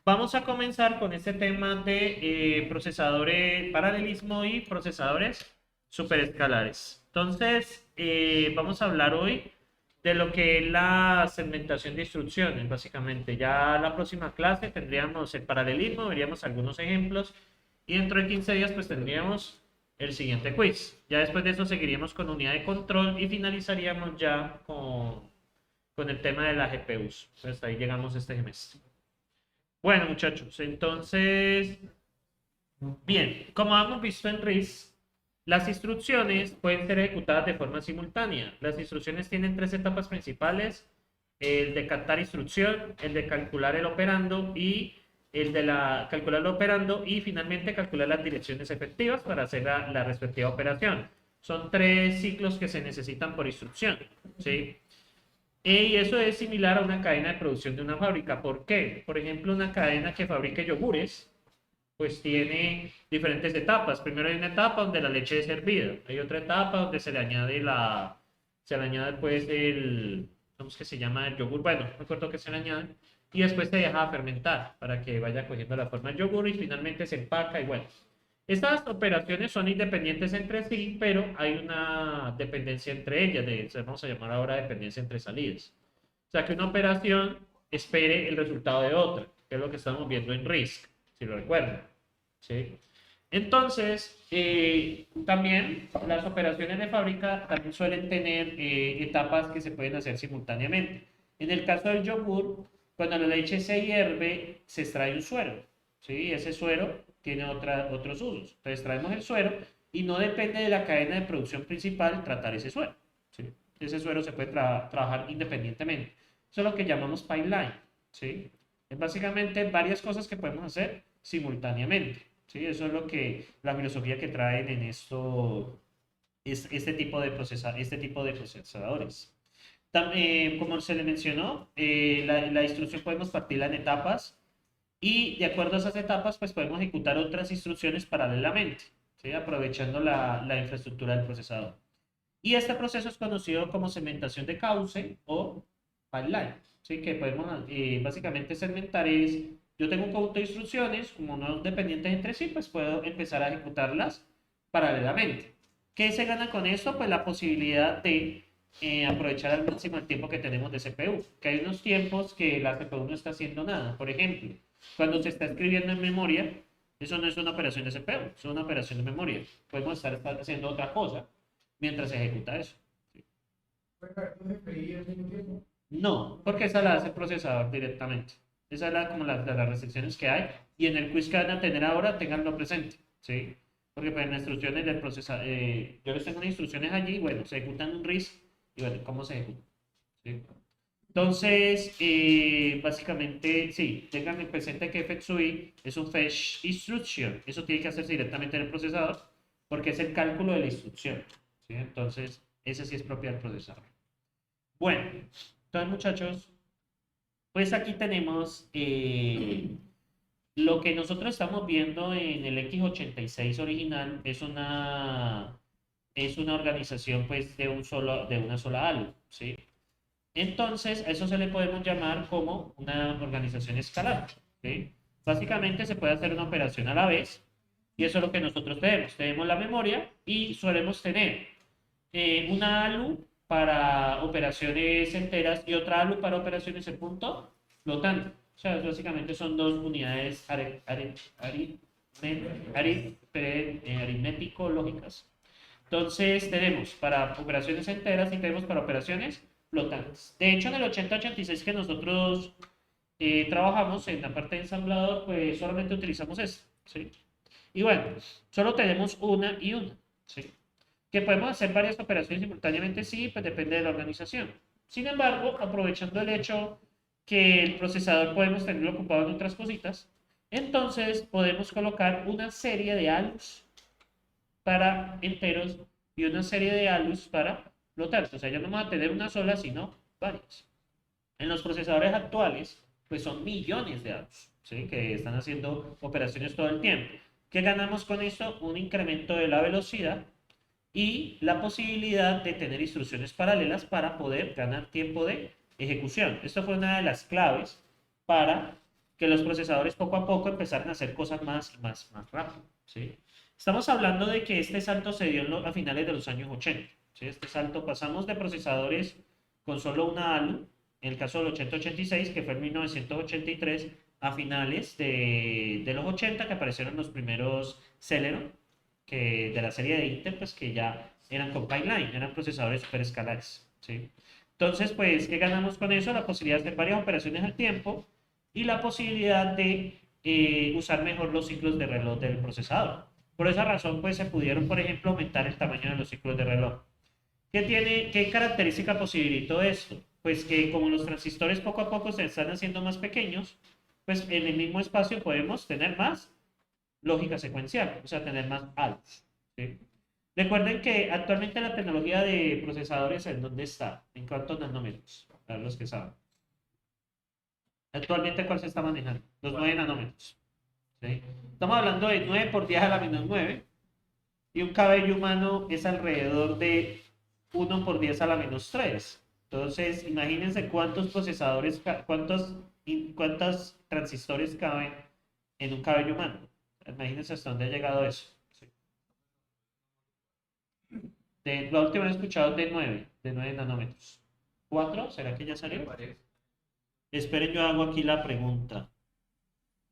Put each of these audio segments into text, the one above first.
Vamos a comenzar con este tema de procesadores paralelismo y procesadores superescalares. Entonces, vamos a hablar hoy de lo que es la segmentación de instrucciones, básicamente. Ya la próxima clase tendríamos el paralelismo, veríamos algunos ejemplos y dentro de 15 días pues tendríamos el siguiente quiz. Ya después de eso seguiríamos con unidad de control y finalizaríamos ya con el tema de las GPUs. Hasta ahí llegamos este semestre. Bueno, muchachos, entonces, bien, como hemos visto en RISC, las instrucciones pueden ser ejecutadas de forma simultánea. Las instrucciones tienen tres etapas principales: el de captar instrucción, el de calcular el operando y el de calcular el operando y finalmente calcular las direcciones efectivas para hacer la respectiva operación. Son tres ciclos que se necesitan por instrucción, ¿sí? Y eso es similar a una cadena de producción de una fábrica. ¿Por qué? Por ejemplo, una cadena que fabrique yogures, pues tiene diferentes etapas. Primero hay una etapa donde la leche es hervida. Hay otra etapa donde se le añade se le añade pues ¿cómo es que se llama? El yogur. Bueno, no me acuerdo qué se le añade. Y después se deja fermentar para que vaya cogiendo la forma del yogur y finalmente se empaca y bueno. Estas operaciones son independientes entre sí, pero hay una dependencia entre ellas, vamos a llamar ahora dependencia entre salidas. O sea que una operación espere el resultado de otra, que es lo que estamos viendo en RISC, si lo recuerdan. ¿Sí? Entonces, también las operaciones de fábrica también suelen tener etapas que se pueden hacer simultáneamente. En el caso del yogur, cuando la leche se hierve, se extrae un suero. ¿Sí? Ese suero tiene otros usos. Entonces traemos el suero y no depende de la cadena de producción principal tratar ese suero. ¿Sí? Ese suero se puede trabajar independientemente. Eso es lo que llamamos pipeline. ¿Sí? Es básicamente varias cosas que podemos hacer simultáneamente. ¿Sí? Eso es la filosofía que traen en este tipo de procesadores. Como se le mencionó, la instrucción podemos partirla en etapas y de acuerdo a esas etapas, pues podemos ejecutar otras instrucciones paralelamente, ¿sí? Aprovechando la infraestructura del procesador. Y este proceso es conocido como segmentación de cauce o pipeline, ¿sí? Que podemos básicamente segmentar yo tengo un conjunto de instrucciones, como no dependientes entre sí, pues puedo empezar a ejecutarlas paralelamente. ¿Qué se gana con esto? Pues la posibilidad de aprovechar al máximo el tiempo que tenemos de CPU, que hay unos tiempos que la CPU no está haciendo nada. Por ejemplo, cuando se está escribiendo en memoria, eso no es una operación de CPU, es una operación de memoria. Podemos estar haciendo otra cosa mientras se ejecuta eso. No, porque esa la hace el procesador directamente. Esa es como de las restricciones que hay. Y en el quiz que van a tener ahora, tenganlo presente. ¿Sí? Porque pues, en las instrucciones del procesador, yo les tengo unas instrucciones allí, bueno, se ejecutan un RISC y bueno, ¿cómo se ejecuta? ¿Sí? Entonces, básicamente, sí, tengan en presente que FetchSUI es un fetch instruction. Eso tiene que hacerse directamente en el procesador porque es el cálculo de la instrucción. ¿Sí? Entonces, ese sí es propio del procesador. Bueno, entonces muchachos, pues aquí tenemos lo que nosotros estamos viendo en el X86 original es una organización pues de una sola ALU, ¿sí? Entonces, a eso se le podemos llamar como una organización escalar, ¿sí? Básicamente se puede hacer una operación a la vez y eso es lo que nosotros tenemos. Tenemos la memoria y solemos tener una ALU para operaciones enteras y otra ALU para operaciones en punto flotante. O sea, básicamente son dos unidades aritmético-lógicas. Entonces tenemos para operaciones enteras y tenemos para operaciones flotantes. De hecho, en el 8086 que nosotros trabajamos en la parte de ensamblador, pues solamente utilizamos eso, ¿sí? Y bueno, solo tenemos una y una, ¿sí? Que podemos hacer varias operaciones simultáneamente, sí, pues depende de la organización. Sin embargo, aprovechando el hecho que el procesador podemos tenerlo ocupado en otras cositas, entonces podemos colocar una serie de ALUs para enteros y una serie de ALUs para flotantes. O sea, ya no vamos a tener una sola, sino varias. En los procesadores actuales, pues son millones de ALUs, ¿sí? Que están haciendo operaciones todo el tiempo. ¿Qué ganamos con esto? Un incremento de la velocidad y la posibilidad de tener instrucciones paralelas para poder ganar tiempo de ejecución. Esto fue una de las claves para que los procesadores poco a poco empezaron a hacer cosas más rápido, ¿sí? Estamos hablando de que este salto se dio a finales de los años 80, ¿sí? Este salto pasamos de procesadores con solo una ALU, en el caso del 8086, que fue en 1983, a finales de los 80, que aparecieron los primeros Celeron, que de la serie de Intel, pues que ya eran con pipeline, eran procesadores superescalares, ¿sí? Entonces, pues, ¿qué ganamos con eso? La posibilidad de hacer varias operaciones al tiempo y la posibilidad de usar mejor los ciclos de reloj del procesador. Por esa razón, pues, se pudieron, por ejemplo, aumentar el tamaño de los ciclos de reloj. ¿Qué característica posibilitó esto? Pues que como los transistores poco a poco se están haciendo más pequeños, pues en el mismo espacio podemos tener más lógica secuencial, o sea, tener más ALUs, ¿sí? Recuerden que actualmente la tecnología de procesadores, ¿en dónde está? ¿En cuántos nanómetros? Para los que saben. Actualmente, ¿cuál se está manejando? Los 9 nanómetros, ¿sí? Estamos hablando de 9 por 10 a la menos 9 y un cabello humano es alrededor de 1 por 10 a la menos 3. Entonces, imagínense cuántos procesadores, cuántos transistores caben en un cabello humano. Imagínense hasta dónde ha llegado eso. Sí. La última vez escuchado de 9 nanómetros. ¿4? ¿Será que ya salió? Esperen, yo hago aquí la pregunta.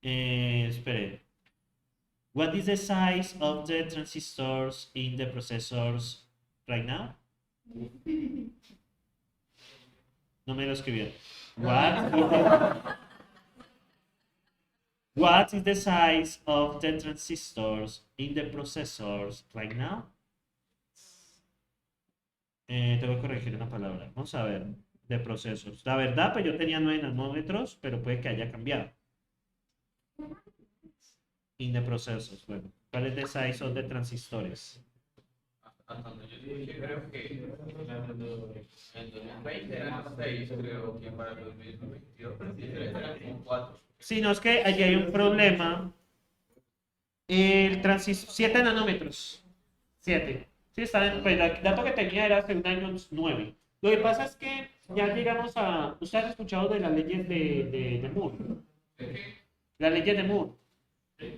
Esperen. What is the size of the transistors in the processors right now? No me lo escribieron. What is the size of the transistors in the processors right now? Tengo que corregir una palabra. Vamos a ver. De procesos. La verdad, pues yo tenía 9 nanómetros, pero puede que haya cambiado. In the procesos. Bueno, ¿cuál es the size of the transistores? Hasta donde yo creo que en el 2020 eran 6, creo que para el 2022 eran como 4. Sí, no, es que allí hay un problema. El transistor, 7 nanómetros. 7. Sí, está en, pues el dato que tenía era hace un año 9. Lo que pasa es que ya llegamos a... ¿Ustedes han escuchado de las leyes de Moore? Las leyes de Moore.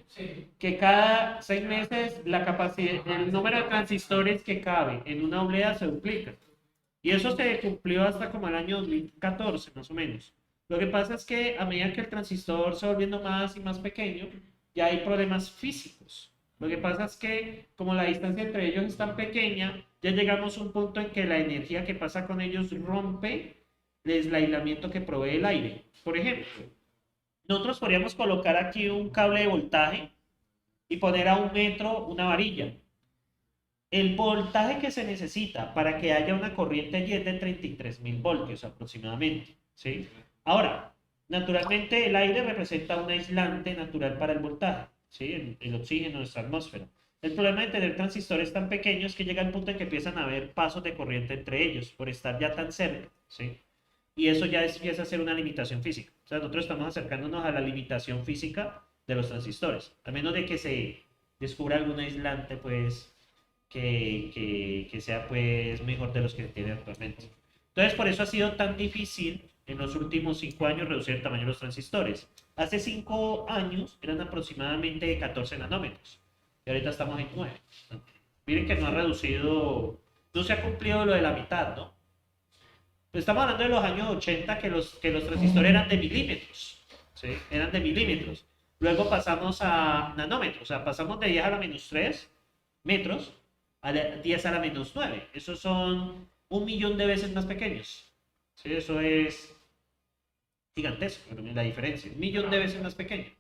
Sí. Que cada 6 meses la capacidad, el número de transistores que cabe en una oblea se duplica. Y eso se cumplió hasta como el año 2014, más o menos. Lo que pasa es que a medida que el transistor se va volviendo más y más pequeño, ya hay problemas físicos. Lo que pasa es que como la distancia entre ellos es tan pequeña, ya llegamos a un punto en que la energía que pasa con ellos rompe el aislamiento que provee el aire. Por ejemplo, nosotros podríamos colocar aquí un cable de voltaje y poner a 1 metro una varilla. El voltaje que se necesita para que haya una corriente allí es de 33.000 voltios aproximadamente, ¿sí? Ahora, naturalmente el aire representa un aislante natural para el voltaje, ¿sí? El oxígeno de nuestra atmósfera. El problema de tener transistores tan pequeños es que llega el punto en que empiezan a haber pasos de corriente entre ellos por estar ya tan cerca, ¿sí? Y eso ya empieza a ser una limitación física. O sea, nosotros estamos acercándonos a la limitación física de los transistores, a menos de que se descubra algún aislante, pues, que sea, pues, mejor de los que se tiene actualmente. Entonces, por eso ha sido tan difícil en los últimos 5 años reducir el tamaño de los transistores. Hace 5 años eran aproximadamente 14 nanómetros y ahorita estamos en 9. Miren que no ha reducido, no se ha cumplido lo de la mitad, ¿no? Estamos hablando de los años 80 que los transistores eran de milímetros, ¿sí? Eran de milímetros. Luego pasamos a nanómetros, o sea, pasamos de 10 a la menos 3 metros a 10 a la menos 9. Esos son 1.000.000 de veces más pequeños. ¿Sí? Eso es gigantesco, la diferencia. 1.000.000 de veces más pequeño.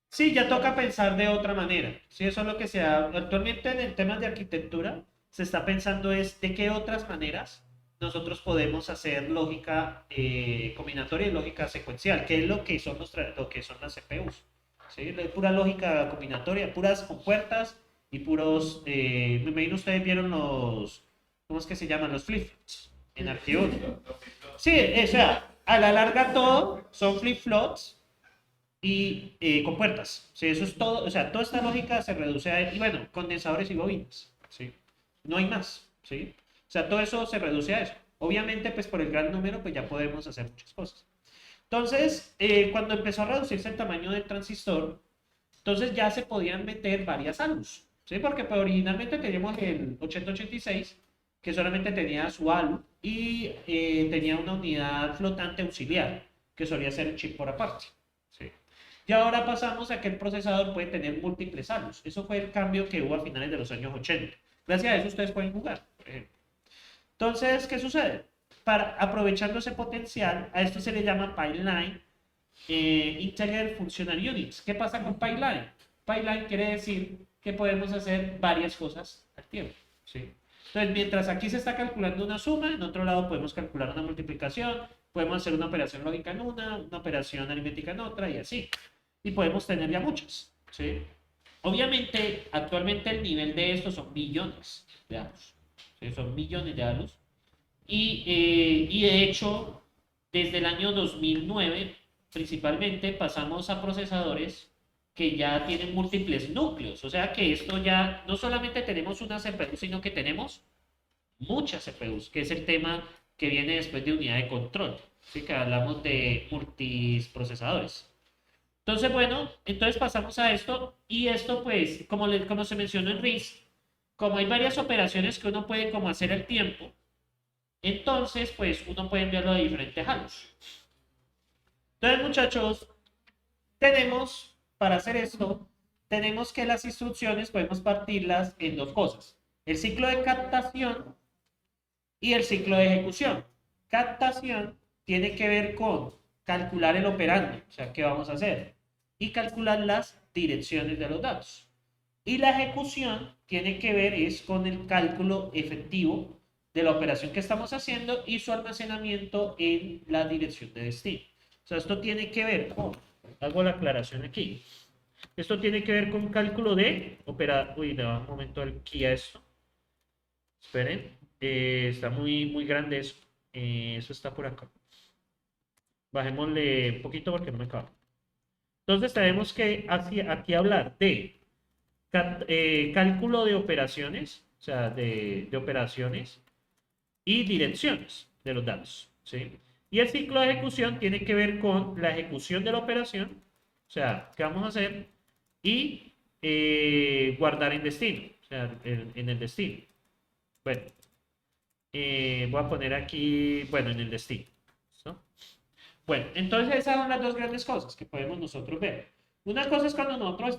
Sí, ya toca pensar de otra manera. Sí, eso es lo que se ha... Actualmente en el tema de arquitectura se está pensando es de qué otras maneras nosotros podemos hacer lógica combinatoria y lógica secuencial, que es lo que son las CPUs. ¿Sí? Pura lógica combinatoria, puras compuertas y puros... me imagino ustedes vieron los... ¿Cómo es que se llaman? Los flip-flops en arquitectura. Sí, o sea, a la larga todo son flip-flops y compuertas. Sí, eso es todo, o sea, toda esta lógica se reduce a, y bueno, condensadores y bobinas, ¿sí? No hay más, ¿sí? O sea, todo eso se reduce a eso. Obviamente, pues por el gran número, pues ya podemos hacer muchas cosas. Entonces, cuando empezó a reducirse el tamaño del transistor, entonces ya se podían meter varias ALUs, ¿sí? Porque pues, originalmente teníamos el 8086, que solamente tenía su ALU y tenía una unidad flotante auxiliar, que solía ser el chip por aparte, ¿sí? Y ahora pasamos a que el procesador puede tener múltiples ALUs. Eso fue el cambio que hubo a finales de los años 80. Gracias a eso ustedes pueden jugar, por ejemplo. Entonces, ¿qué sucede? Aprovechando ese potencial, a esto se le llama pipeline Integer Functional Units. ¿Qué pasa con pipeline? Pipeline quiere decir que podemos hacer varias cosas al tiempo, ¿sí? Entonces, mientras aquí se está calculando una suma, en otro lado podemos calcular una multiplicación, podemos hacer una operación lógica en una operación aritmética en otra y así. Y podemos tener ya muchas, ¿sí? Obviamente, actualmente el nivel de esto son millones de ALUs, ¿sí? Son millones de ALUs. Y de hecho, desde el año 2009, principalmente, pasamos a procesadores que ya tienen múltiples núcleos. O sea que esto ya no solamente tenemos una CPU, sino que tenemos muchas CPUs, que es el tema que viene después de unidad de control. Así que hablamos de multiprocesadores. Entonces, bueno, entonces pasamos a esto y esto pues, como se mencionó en RISC, como hay varias operaciones que uno puede como hacer al tiempo, entonces pues uno puede enviarlo a diferentes halos. Entonces, muchachos, para hacer esto, tenemos que las instrucciones podemos partirlas en dos cosas. El ciclo de captación y el ciclo de ejecución. Captación tiene que ver con calcular el operando, o sea, qué vamos a hacer, y calcular las direcciones de los datos. Y la ejecución tiene que ver es con el cálculo efectivo de la operación que estamos haciendo y su almacenamiento en la dirección de destino. O sea, esto tiene que ver con, hago la aclaración aquí, esto tiene que ver con cálculo de uy, le da un momento aquí a esto. Esperen, está muy grande eso. Eso está por acá. Bajémosle un poquito porque no me cabe. Entonces tenemos que aquí hablar de cálculo de operaciones, o sea, de operaciones y direcciones de los datos, ¿sí? Y el ciclo de ejecución tiene que ver con la ejecución de la operación, o sea, qué vamos a hacer, y guardar en destino, o sea, en el destino. Bueno, voy a poner aquí, bueno, en el destino. ¿Listo? Bueno, entonces esas son las dos grandes cosas que podemos nosotros ver. Una cosa es cuando nosotros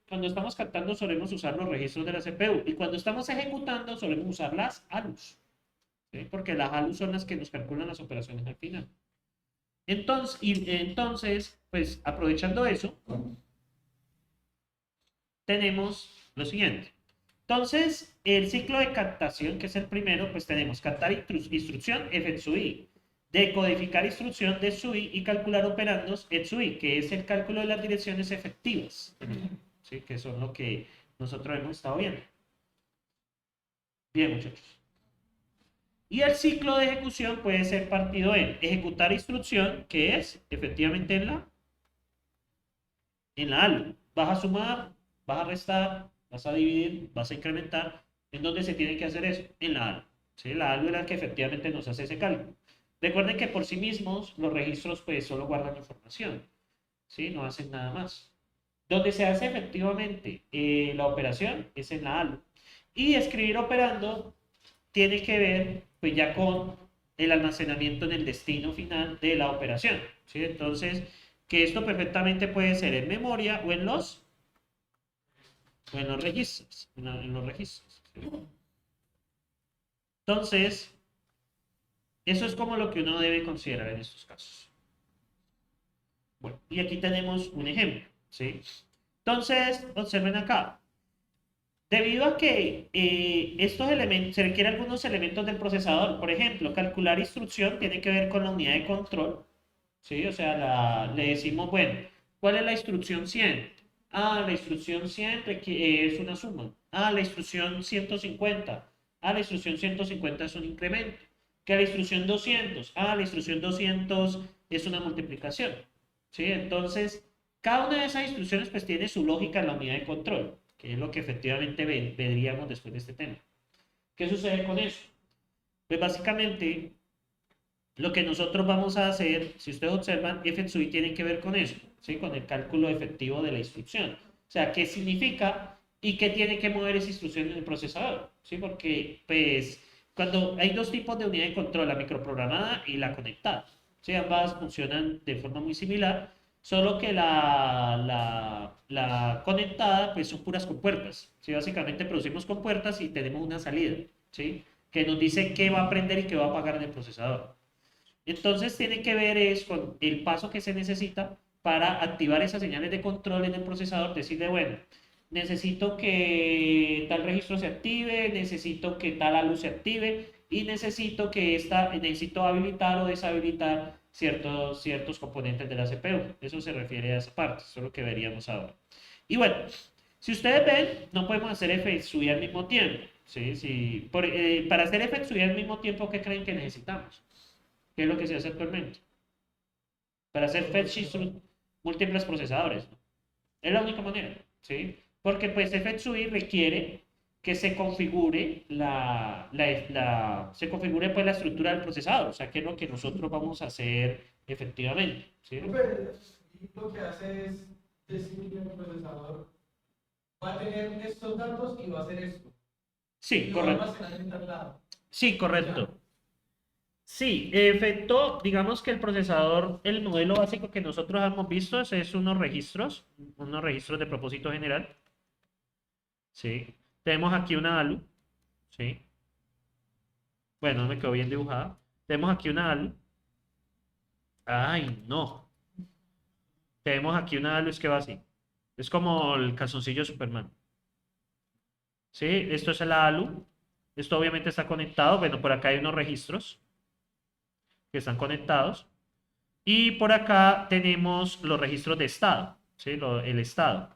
cuando estamos captando solemos usar los registros de la CPU y cuando estamos ejecutando solemos usar las ALUs, ¿sí? Porque las ALUs son las que nos calculan las operaciones al final. Entonces, pues aprovechando eso, tenemos lo siguiente. Entonces, el ciclo de captación, que es el primero, pues tenemos captar instrucción, FSUI, decodificar instrucción de SUI y calcular operandos ETSUI, que es el cálculo de las direcciones efectivas, ¿sí? Que son lo que nosotros hemos estado viendo. Bien, muchachos. Y el ciclo de ejecución puede ser partido en ejecutar instrucción, que es efectivamente en la ALU. Vas a sumar, vas a restar, vas a dividir, vas a incrementar. ¿En dónde se tiene que hacer eso? En la ALU. ¿Sí? La ALU es la que efectivamente nos hace ese cálculo. Recuerden que por sí mismos los registros pues solo guardan información, ¿sí? No hacen nada más. Donde se hace efectivamente la operación es en la ALU. Y escribir operando tiene que ver pues ya con el almacenamiento en el destino final de la operación, ¿sí? Entonces, que esto perfectamente puede ser en memoria o en los registros, en los registros. Entonces, eso es como lo que uno debe considerar en estos casos. Bueno, y aquí tenemos un ejemplo, ¿sí? Entonces, observen acá. Debido a que estos elementos, se requieren algunos elementos del procesador, por ejemplo, calcular instrucción tiene que ver con la unidad de control, ¿sí? O sea, le decimos, bueno, ¿cuál es la instrucción 100? Ah, la instrucción 100 es una suma. Ah, la instrucción 150. Ah, la instrucción 150 es un incremento. Que la instrucción 200. Ah, la instrucción 200 es una multiplicación. ¿Sí? Entonces, cada una de esas instrucciones pues tiene su lógica en la unidad de control, que es lo que efectivamente veríamos después de este tema. ¿Qué sucede con eso? Pues básicamente lo que nosotros vamos a hacer, si ustedes observan, FSUI tiene que ver con eso, ¿sí? Con el cálculo efectivo de la instrucción. O sea, ¿qué significa y qué tiene que mover esa instrucción en el procesador? ¿Sí? Porque, pues, cuando hay dos tipos de unidad de control, la microprogramada y la conectada. ¿Sí? Ambas funcionan de forma muy similar, solo que la conectada, pues, son puras compuertas. ¿Sí? Básicamente producimos compuertas y tenemos una salida, ¿sí? Que nos dice qué va a prender y qué va a apagar en el procesador. Entonces tiene que ver es con el paso que se necesita para activar esas señales de control en el procesador, decirle, bueno, necesito que tal registro se active, necesito que tal ALU se active y necesito habilitar o deshabilitar ciertos componentes de la CPU. Eso se refiere a esa parte, eso es lo que veríamos ahora. Y bueno, si ustedes ven, no podemos hacer FSUI al mismo tiempo. ¿Sí? Sí. Para hacer FSUI al mismo tiempo, ¿qué creen que necesitamos? ¿Qué es lo que se hace actualmente? Para hacer fetch instruct múltiples procesadores, ¿no? Es la única manera, ¿sí? Porque pues FetchUI requiere que se configure se configure pues la estructura del procesador, o sea, que es lo que nosotros vamos a hacer efectivamente, ¿sí? Pues, lo que hace es decir que el procesador va a tener estos datos y va a hacer esto. Sí, Y lo va a correcto. almacenar en tal lado. Sí, correcto. Sí, efecto, digamos que el procesador, el modelo básico que nosotros hemos visto es unos registros de propósito general. Sí. Tenemos aquí una ALU. Sí. Bueno, no me quedó bien dibujada. Tenemos aquí una ALU. Ay, no. Tenemos aquí una ALU es que va así. Es como el calzoncillo de Superman. Sí, esto es la ALU. Esto obviamente está conectado. Bueno, por acá hay unos registros que están conectados. Y por acá tenemos los registros de estado. ¿Sí? El estado.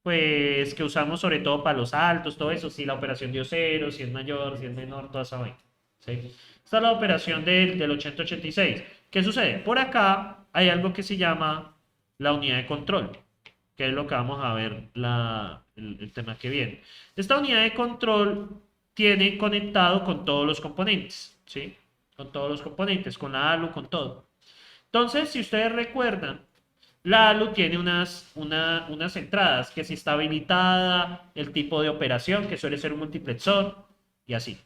Pues que usamos sobre todo para los altos, todo eso, si la operación dio cero, si es mayor, si es menor, toda esa vaina. ¿Sí? Esta es la operación del 8086. ¿Qué sucede? Por acá hay algo que se llama la unidad de control, que es lo que vamos a ver el tema que viene. Esta unidad de control tiene conectado con todos los componentes, ¿sí? Con todos los componentes, con la ALU, con todo. Entonces, si ustedes recuerdan, la ALU tiene unas entradas, que si está habilitada, el tipo de operación, que suele ser un multiplexor, y así.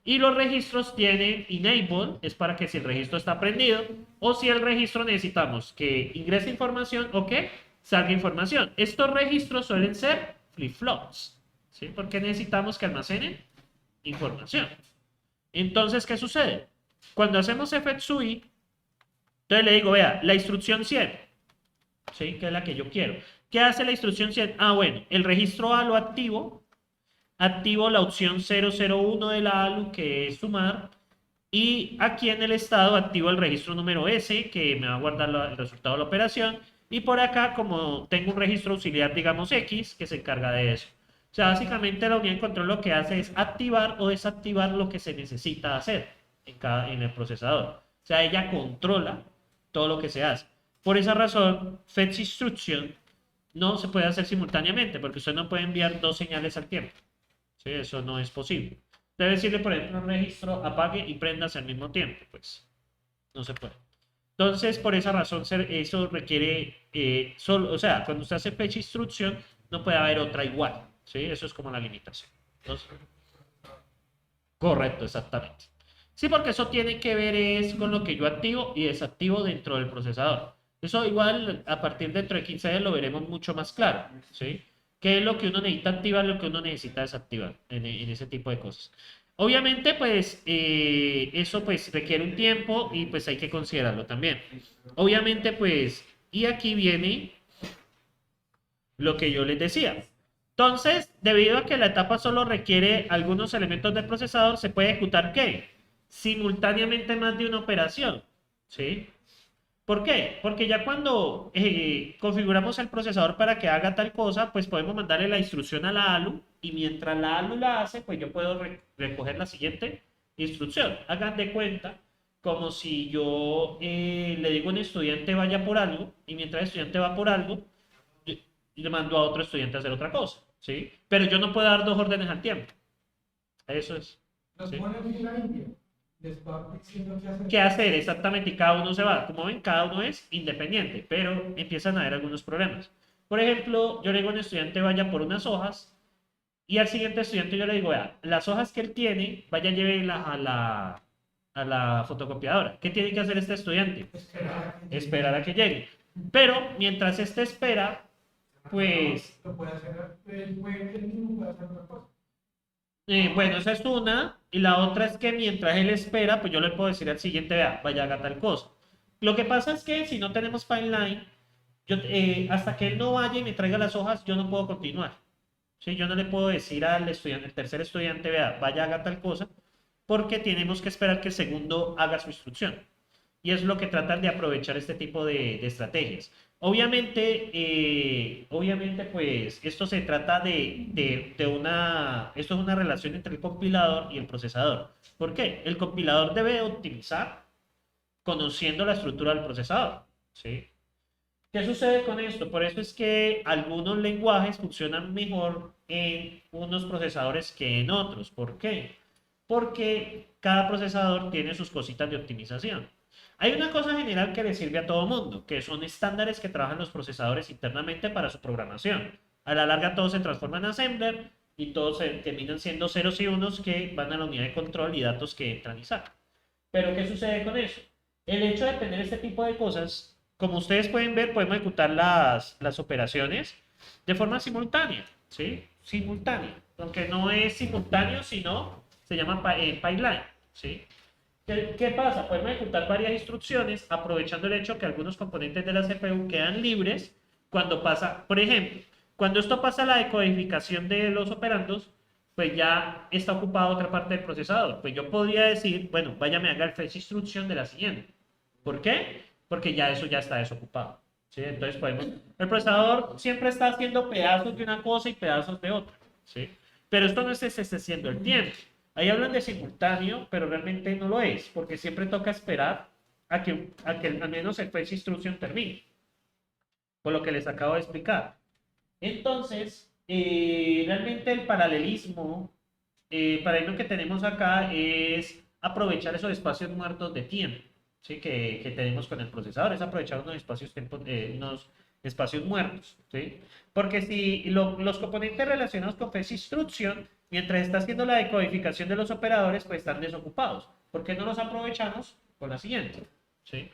Y los registros tienen enable, es para que si el registro está prendido, o si el registro necesitamos que ingrese información o que salga información. Estos registros suelen ser flip-flops, ¿sí? Porque necesitamos que almacenen información. Entonces, ¿qué sucede? Cuando hacemos FXUI, entonces le digo, vea, la instrucción 100, ¿sí? Que es la que yo quiero. ¿Qué hace la instrucción 100? Ah, bueno, el registro A lo activo la opción 001 de la ALU, que es sumar, y aquí en el estado activo el registro número S, que me va a guardar el resultado de la operación, y por acá, como tengo un registro auxiliar, digamos X, que se encarga de eso. O sea, básicamente la unidad de control lo que hace es activar o desactivar lo que se necesita hacer en el procesador. O sea, ella controla todo lo que se hace. Por esa razón, fetch instruction no se puede hacer simultáneamente, porque usted no puede enviar dos señales al tiempo. ¿Sí? Eso no es posible. Debe decirle, por ejemplo, un registro apague y prendas al mismo tiempo. Pues no se puede. Entonces, por esa razón, eso requiere, solo, o sea, cuando usted hace fetch instruction, no puede haber otra igual. ¿Sí? Eso es como la limitación. Entonces, correcto, exactamente. Sí, porque eso tiene que ver es con lo que yo activo y desactivo dentro del procesador. Eso igual a partir dentro de 15 días lo veremos mucho más claro, ¿sí? ¿Qué es lo que uno necesita activar y lo que uno necesita desactivar en ese tipo de cosas? Obviamente, pues eso pues requiere un tiempo y pues hay que considerarlo también. Obviamente, pues, y aquí viene lo que yo les decía. Entonces, debido a que la etapa solo requiere algunos elementos del procesador, se puede ejecutar ¿qué? Simultáneamente más de una operación, ¿sí? ¿Por qué? Porque ya cuando configuramos el procesador para que haga tal cosa, pues podemos mandarle la instrucción a la ALU y mientras la ALU la hace, pues yo puedo recoger la siguiente instrucción. Hagan de cuenta como si yo le digo a un estudiante vaya por algo y mientras el estudiante va por algo, le mando a otro estudiante a hacer otra cosa, ¿sí? Pero yo no puedo dar dos órdenes al tiempo. Eso es. Los ¿Sí? pone en fila india. les va diciendo qué hacer. qué hacer exactamente y cada uno se va. Como ven, cada uno es independiente, pero empiezan a haber algunos problemas. Por ejemplo, yo le digo a un estudiante vaya por unas hojas y al siguiente estudiante yo le digo, vea, las hojas que él tiene, vaya llévelas a la fotocopiadora. ¿Qué tiene que hacer este estudiante? Esperar a que llegue. Pero mientras este espera, pues Lo puede hacer, él mismo puede hacer otra cosa. bueno, esa es una. Y la otra es que mientras él espera, pues yo le puedo decir al siguiente, vea, vaya haga tal cosa. Lo que pasa es que si no tenemos pipeline, hasta que él no vaya y me traiga las hojas, yo no puedo continuar. ¿Sí? Yo no le puedo decir al estudiante, el tercer estudiante, vea, vaya haga tal cosa, porque tenemos que esperar que el segundo haga su instrucción. Y es lo que tratan de aprovechar este tipo de estrategias. Obviamente, pues esto se trata esto es una relación entre el compilador y el procesador. ¿Por qué? El compilador debe optimizar conociendo la estructura del procesador, ¿sí? ¿Qué sucede con esto? Por eso es que algunos lenguajes funcionan mejor en unos procesadores que en otros. ¿Por qué? Porque cada procesador tiene sus cositas de optimización. Hay una cosa general que le sirve a todo mundo, que son estándares que trabajan los procesadores internamente para su programación. A la larga todo se transforma en assembler y todos terminan siendo ceros y unos que van a la unidad de control y datos que entran y salen. Pero ¿qué sucede con eso? El hecho de tener este tipo de cosas, como ustedes pueden ver, podemos ejecutar las operaciones de forma simultánea, ¿sí? Simultánea. Aunque no es simultáneo, sino se llama pipeline, ¿sí? ¿Qué pasa? Podemos ejecutar varias instrucciones aprovechando el hecho que algunos componentes de la CPU quedan libres cuando pasa, por ejemplo, cuando esto pasa a la decodificación de los operandos, pues ya está ocupada otra parte del procesador. Pues yo podría decir, bueno, váyame a haga el fetch instrucción de la siguiente. ¿Por qué? Porque ya eso ya está desocupado. ¿Sí? Entonces el procesador siempre está haciendo pedazos de una cosa y pedazos de otra. ¿Sí? Pero esto no está haciendo el tiempo. Ahí hablan de simultáneo, pero realmente no lo es, porque siempre toca esperar a que al menos el fetch instruction termine. Por lo que les acabo de explicar. Entonces, realmente el paralelismo, para lo que tenemos acá es aprovechar esos espacios muertos de tiempo, ¿sí? Que tenemos con el procesador, es aprovechar unos espacios muertos, ¿sí? Porque si los componentes relacionados con fetch instruction, mientras está haciendo la decodificación de los operadores, pues están desocupados. ¿Por qué no los aprovechamos con la siguiente? ¿Sí?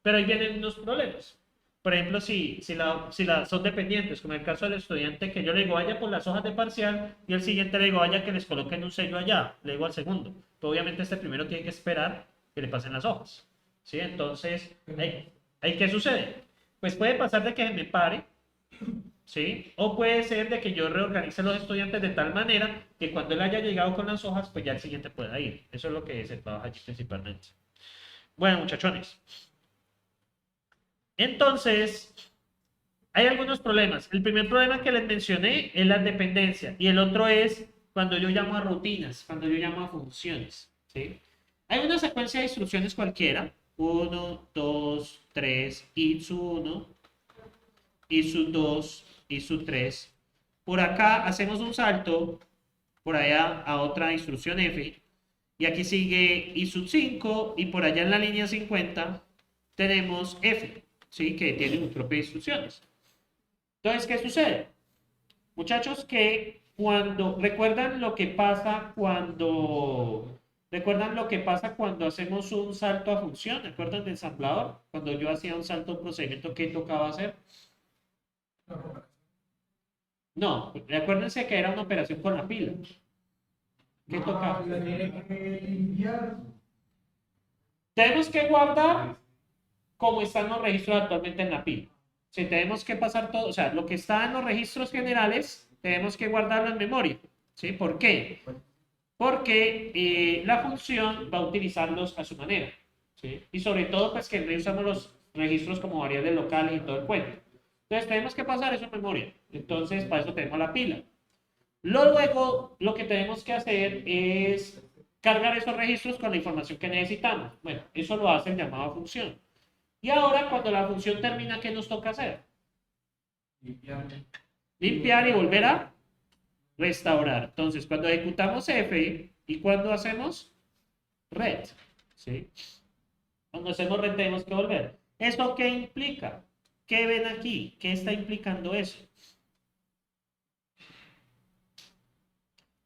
Pero ahí vienen unos problemas. Por ejemplo, si son dependientes, como en el caso del estudiante que yo le digo vaya por las hojas de parcial y el siguiente le digo vaya que les coloquen un sello allá, le digo al segundo. Pero obviamente este primero tiene que esperar que le pasen las hojas. ¿Sí? Entonces, ¿ahí qué sucede? Pues puede pasar de que me pare, ¿sí? O puede ser de que yo reorganice los estudiantes de tal manera que cuando él haya llegado con las hojas, pues ya el siguiente pueda ir. Eso es lo que se trabaja allí principalmente. Bueno, muchachones. Entonces, hay algunos problemas. El primer problema que les mencioné es la dependencia y el otro es cuando yo llamo a rutinas, cuando yo llamo a funciones, ¿sí? Hay una secuencia de instrucciones cualquiera, 1, 2, 3, ISU1, ISU2, ISU3. Por acá hacemos un salto, por allá a otra instrucción F, y aquí sigue ISU5 y por allá en la línea 50 tenemos F, ¿sí? Que tiene sus propias instrucciones. Entonces, ¿qué sucede? Muchachos, que recuerdan lo que pasa cuando hacemos un salto a función, ¿recuerdan del ensamblador? Cuando yo hacía un salto a un procedimiento, ¿qué tocaba hacer? No, recuérdense que era una operación con la pila. ¿Qué tocaba? Tenemos que guardar como están los registros actualmente en la pila. Si tenemos que pasar todo, o sea, lo que está en los registros generales, tenemos que guardarlo en memoria. ¿Sí? ¿Por qué? Porque la función va a utilizarlos a su manera. ¿Sí? Y sobre todo, pues que usamos los registros como variables locales y todo el cuento. Entonces, tenemos que pasar eso en memoria. Entonces, para eso tenemos la pila. Luego, lo que tenemos que hacer es cargar esos registros con la información que necesitamos. Bueno, eso lo hace el llamado función. Y ahora, cuando la función termina, ¿qué nos toca hacer? Limpiar y volver a restaurar. Entonces, cuando ejecutamos F y cuando hacemos red, ¿sí? Cuando hacemos renta tenemos que volver. ¿Esto qué implica? ¿Qué ven aquí? ¿Qué está implicando eso?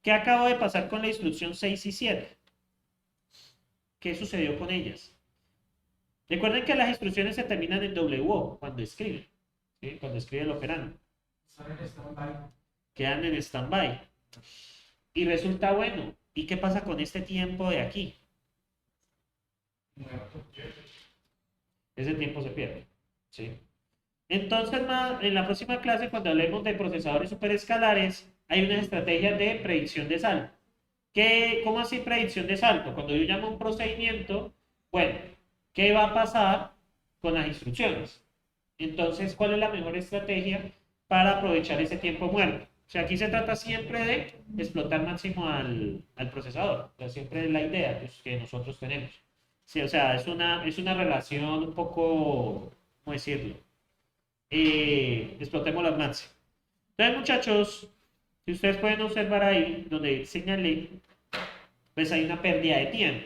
¿Qué acabo de pasar con la instrucción 6 y 7? ¿Qué sucedió con ellas? Recuerden que las instrucciones se terminan en WO cuando escriben, ¿sí? Cuando escribe el operando. Están en stand-by. Quedan en stand-by. Y resulta bueno. ¿Y qué pasa con este tiempo de aquí? Ese tiempo se pierde, ¿sí? Entonces, en la próxima clase, cuando hablemos de procesadores superescalares, hay unas estrategias de predicción de salto. ¿Cómo así predicción de salto? Cuando yo llamo a un procedimiento, bueno, ¿qué va a pasar con las instrucciones? Entonces, ¿cuál es la mejor estrategia para aprovechar ese tiempo muerto? O sea, aquí se trata siempre de explotar máximo al procesador. O sea, siempre es la idea pues, que nosotros tenemos. Sí, o sea, es una relación un poco, ¿cómo decirlo? Explotemos al máximo. Entonces, muchachos, si ustedes pueden observar ahí, donde señalé, pues hay una pérdida de tiempo.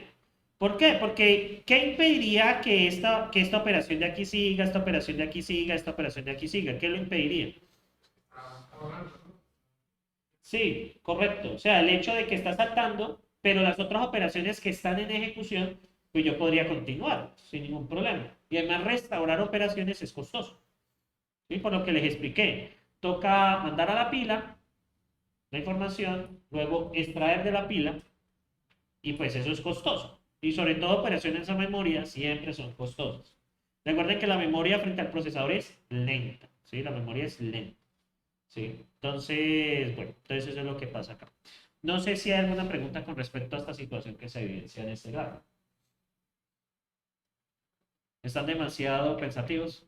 ¿Por qué? Porque ¿qué impediría que esta operación de aquí siga, esta operación de aquí siga, esta operación de aquí siga? ¿Qué lo impediría? Sí, correcto. O sea, el hecho de que está saltando, pero las otras operaciones que están en ejecución, pues yo podría continuar sin ningún problema. Y además restaurar operaciones es costoso. ¿Sí? Por lo que les expliqué. Toca mandar a la pila la información, luego extraer de la pila, y pues eso es costoso. Y sobre todo operaciones a memoria siempre son costosas. Recuerden que la memoria frente al procesador es lenta, ¿sí? La memoria es lenta, ¿sí? Entonces, bueno, entonces eso es lo que pasa acá. No sé si hay alguna pregunta con respecto a esta situación que se evidencia en este gráfico. ¿Están demasiado pensativos?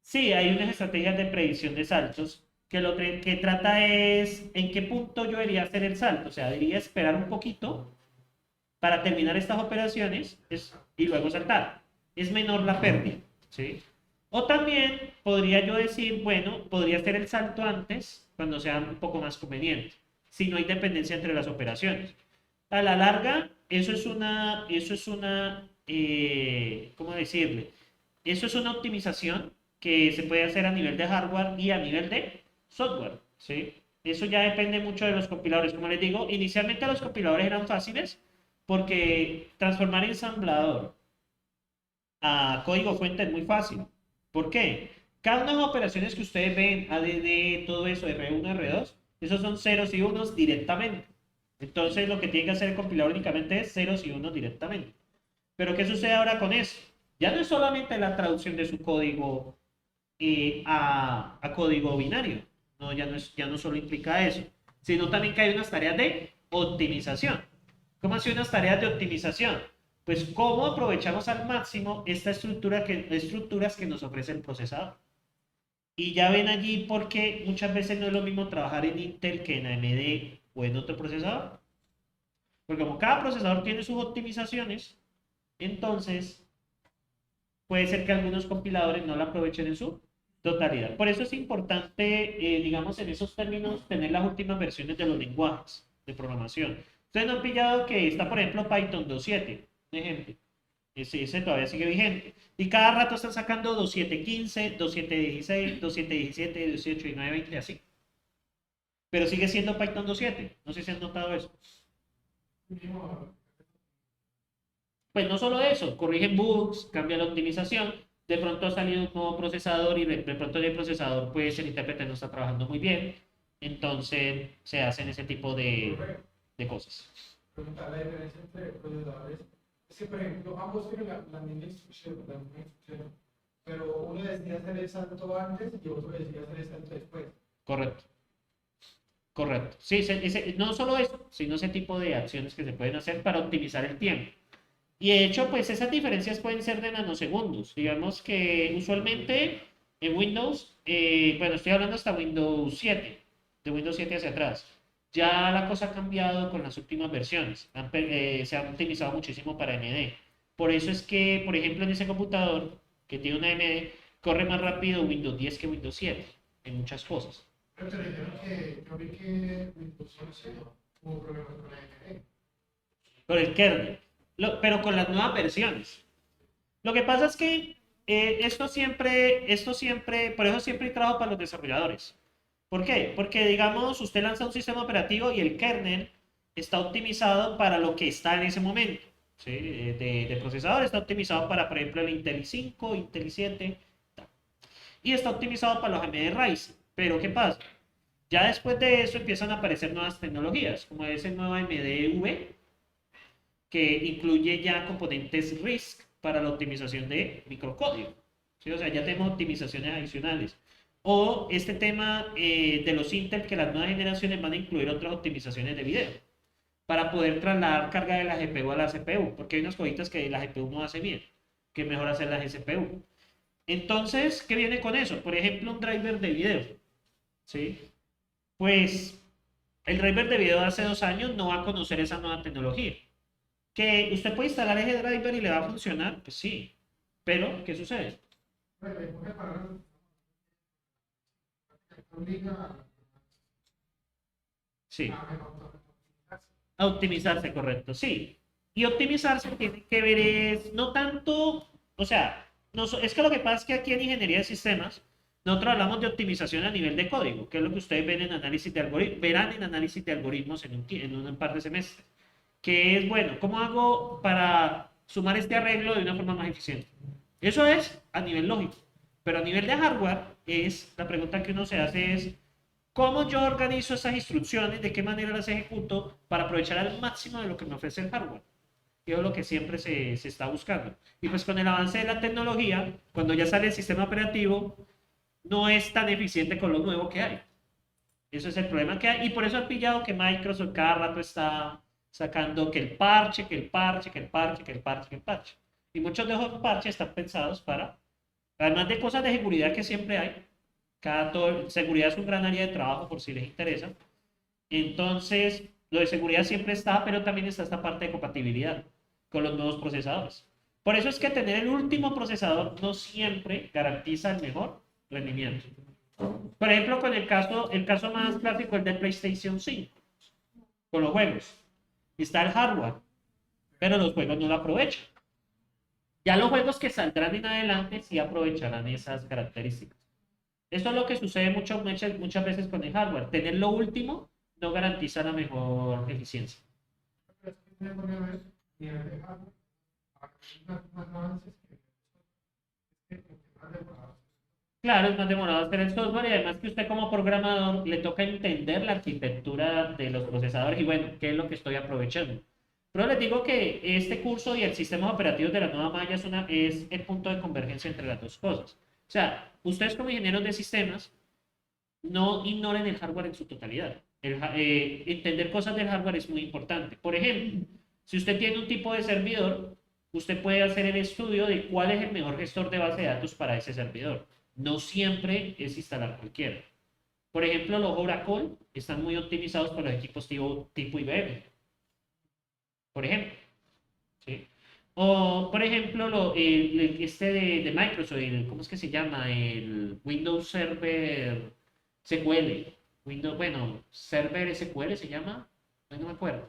Sí, hay unas estrategias de predicción de saltos que lo que trata es en qué punto yo debería hacer el salto. O sea, debería esperar un poquito para terminar estas operaciones y luego saltar. Es menor la pérdida, ¿sí? O también podría yo decir, bueno, podría hacer el salto antes cuando sea un poco más conveniente, si no hay dependencia entre las operaciones. A la larga, ¿cómo decirle? Eso es una optimización que se puede hacer a nivel de hardware y a nivel de software, ¿sí? Eso ya depende mucho de los compiladores. Como les digo, inicialmente los compiladores eran fáciles porque transformar ensamblador a código fuente es muy fácil. ¿Por qué? Cada una de las operaciones que ustedes ven, ADD, todo eso, R1, R2, esos son ceros y unos directamente. Entonces lo que tiene que hacer el compilador únicamente es ceros y unos directamente. Pero ¿qué sucede ahora con eso? Ya no es solamente la traducción de su código a código binario. No, ya no solo implica eso, sino también que hay unas tareas de optimización. ¿Cómo hacen unas tareas de optimización? Pues cómo aprovechamos al máximo esta estructuras que nos ofrece el procesador. Y ya ven allí porque muchas veces no es lo mismo trabajar en Intel que en AMD o en otro procesador. Porque como cada procesador tiene sus optimizaciones, entonces puede ser que algunos compiladores no la aprovechen en su totalidad. Por eso es importante, digamos, en esos términos, tener las últimas versiones de los lenguajes de programación. Ustedes no han pillado que está, por ejemplo, Python 2.7, un ejemplo. Ese todavía sigue vigente. Y cada rato están sacando 2.7.15, 2.7.16, 2.7.17, 18 y 9.20, así. Pero sigue siendo Python 2.7. No sé si han notado eso. Pues no solo eso, corrigen bugs, cambia la optimización, de pronto ha salido un nuevo procesador y de pronto el procesador, pues el intérprete no está trabajando muy bien, entonces se hacen ese tipo de cosas. Preguntar la diferencia entre procesadores. Es que, por ejemplo, ambos tienen la misma instrucción, pero uno decide hacer el salto antes y otro decide hacer el salto después. Correcto, correcto. Sí, no solo eso, sino ese tipo de acciones que se pueden hacer para optimizar el tiempo. Y de hecho, pues esas diferencias pueden ser de nanosegundos. Digamos que usualmente en Windows, bueno, estoy hablando hasta Windows 7, de Windows 7 hacia atrás. Ya la cosa ha cambiado con las últimas versiones. Se han optimizado muchísimo para AMD. Por eso es que, por ejemplo, en ese computador que tiene una AMD, corre más rápido Windows 10 que Windows 7 en muchas cosas. Pero te dijeron que yo vi que Windows 11 hubo problemas con la AMD. con el kernel, pero con las nuevas versiones. Lo que pasa es que por eso siempre hay trabajo para los desarrolladores. ¿Por qué? Porque, digamos, usted lanza un sistema operativo y el kernel está optimizado para lo que está en ese momento. ¿Sí? De procesador está optimizado para, por ejemplo, el Intel i5, Intel i7, y está optimizado para los AMD Ryzen. Pero, ¿qué pasa? Ya después de eso empiezan a aparecer nuevas tecnologías, como ese nuevo AMD V, que incluye ya componentes RISC para la optimización de microcódigo. ¿Sí? O sea, ya tenemos optimizaciones adicionales. O este tema de los Intel, que las nuevas generaciones van a incluir otras optimizaciones de video para poder trasladar carga de la GPU a la CPU, porque hay unas cositas que la GPU no hace bien, que es mejor hacer la GPU. Entonces, ¿qué viene con eso? Por ejemplo, un driver de video. ¿Sí? Pues el driver de video de hace 2 años no va a conocer esa nueva tecnología. ¿Que usted puede instalar ese driver y le va a funcionar? Pues sí. Pero, ¿qué sucede? Bueno, en pocas palabras, obliga Sí. a A optimizarse, correcto, sí. Y optimizarse tiene que ver es, no tanto, o sea, es que lo que pasa es que aquí en ingeniería de sistemas, nosotros hablamos de optimización a nivel de código, que es lo que ustedes ven en análisis de algoritmos, verán en análisis de algoritmos en un par de semestres, que es, bueno, ¿cómo hago para sumar este arreglo de una forma más eficiente? Eso es a nivel lógico, pero a nivel de hardware, la pregunta que uno se hace es, ¿cómo yo organizo esas instrucciones? ¿De qué manera las ejecuto para aprovechar al máximo de lo que me ofrece el hardware? Que es lo que siempre se está buscando. Y pues con el avance de la tecnología, cuando ya sale el sistema operativo, no es tan eficiente con lo nuevo que hay. Eso es el problema que hay. Y por eso han pillado que Microsoft cada rato está sacando que el parche, que el parche, que el parche, que el parche, que el parche. Y muchos de esos parches están pensados para, además de cosas de seguridad que siempre hay, seguridad es un gran área de trabajo por si les interesa. Entonces, lo de seguridad siempre está, pero también está esta parte de compatibilidad con los nuevos procesadores. Por eso es que tener el último procesador no siempre garantiza el mejor rendimiento. Por ejemplo, con el caso más clásico es del PlayStation 5, con los juegos. Está el hardware, pero los juegos no lo aprovechan. Ya los juegos que saldrán en adelante sí aprovecharán esas características. Eso es lo que sucede muchas veces con el hardware. Tener lo último no garantiza la mejor eficiencia. Claro, es más demorado hacer el software y además que usted como programador le toca entender la arquitectura de los procesadores y bueno, ¿qué es lo que estoy aprovechando? Pero les digo que este curso y el sistema operativo de la nueva malla es el punto de convergencia entre las dos cosas. O sea, ustedes como ingenieros de sistemas no ignoren el hardware en su totalidad. Entender cosas del hardware es muy importante. Por ejemplo, si usted tiene un tipo de servidor, usted puede hacer el estudio de cuál es el mejor gestor de base de datos para ese servidor. No siempre es instalar cualquiera. Por ejemplo, los Oracle están muy optimizados para los equipos tipo IBM. Por ejemplo. ¿Sí? O, por ejemplo, de Microsoft, ¿cómo es que se llama? El Windows Server SQL. Server SQL se llama. No me acuerdo.